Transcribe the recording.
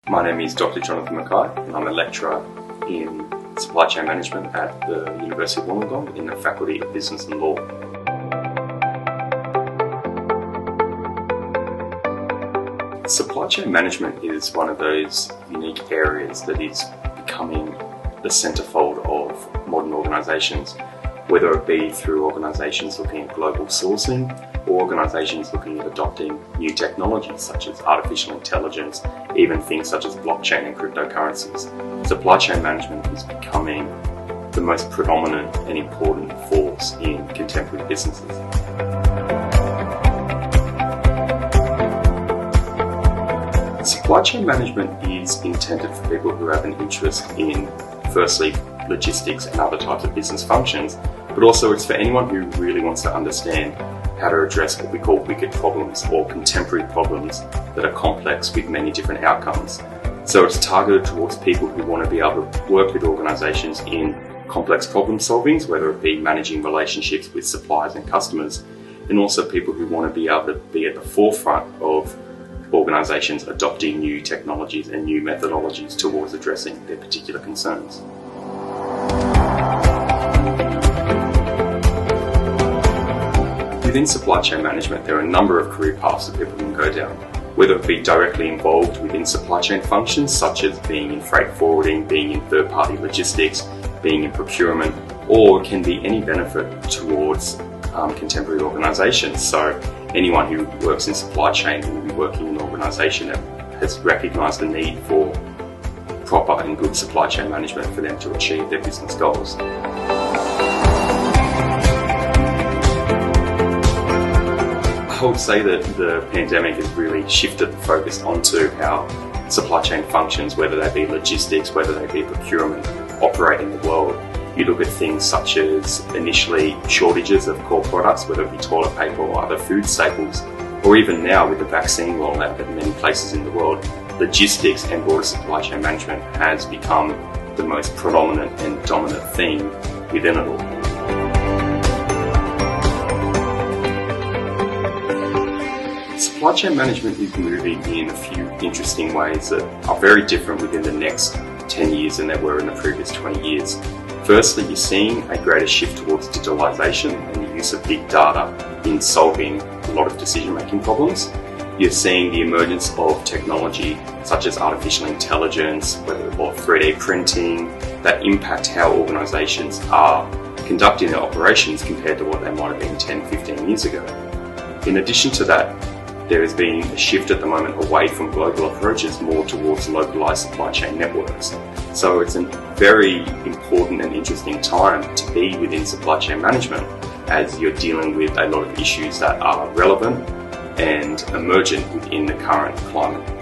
My name is Dr. Jonathan Mackay and I'm a lecturer in Supply Chain Management at the University of Wollongong in the Faculty of Business and Law. Supply chain management is one of those unique areas that is becoming the centerfold of modern organisations, whether it be through organisations looking at global sourcing or organisations looking at adopting new technologies such as artificial intelligence, even things such as blockchain and cryptocurrencies. Supply chain management is becoming the most predominant and important force in contemporary businesses. Supply chain management is intended for people who have an interest in, firstly, logistics and other types of business functions, but also it's for anyone who really wants to understand how to address what we call wicked problems or contemporary problems that are complex with many different outcomes. So it's targeted towards people who want to be able to work with organisations in complex problem solvings, whether it be managing relationships with suppliers and customers, and also people who want to be able to be at the forefront of organisations adopting new technologies and new methodologies towards addressing their particular concerns. Within supply chain management, there are a number of career paths that people can go down, whether it be directly involved within supply chain functions, such as being in freight forwarding, being in third-party logistics, being in procurement, or can be any benefit towards contemporary organisations. So anyone who works in supply chain will be working in an organisation that has recognised the need for proper and good supply chain management for them to achieve their business goals. I would say that the pandemic has really shifted the focus onto how supply chain functions, whether they be logistics, whether they be procurement, operate in the world. You look at things such as initially shortages of core products, whether it be toilet paper or other food staples, or even now with the vaccine rollout at many places in the world, logistics and broader supply chain management has become the most predominant and dominant theme within it all. Supply chain management is moving in a few interesting ways that are very different within the next 10 years than they were in the previous 20 years. Firstly, you're seeing a greater shift towards digitalisation and the use of big data in solving a lot of decision-making problems. You're seeing the emergence of technology such as artificial intelligence, or 3D printing, that impact how organisations are conducting their operations compared to what they might have been 10, 15 years ago. In addition to that, there has been a shift at the moment away from global approaches more towards localised supply chain networks. So it's a very important and interesting time to be within supply chain management as you're dealing with a lot of issues that are relevant and emergent within the current climate.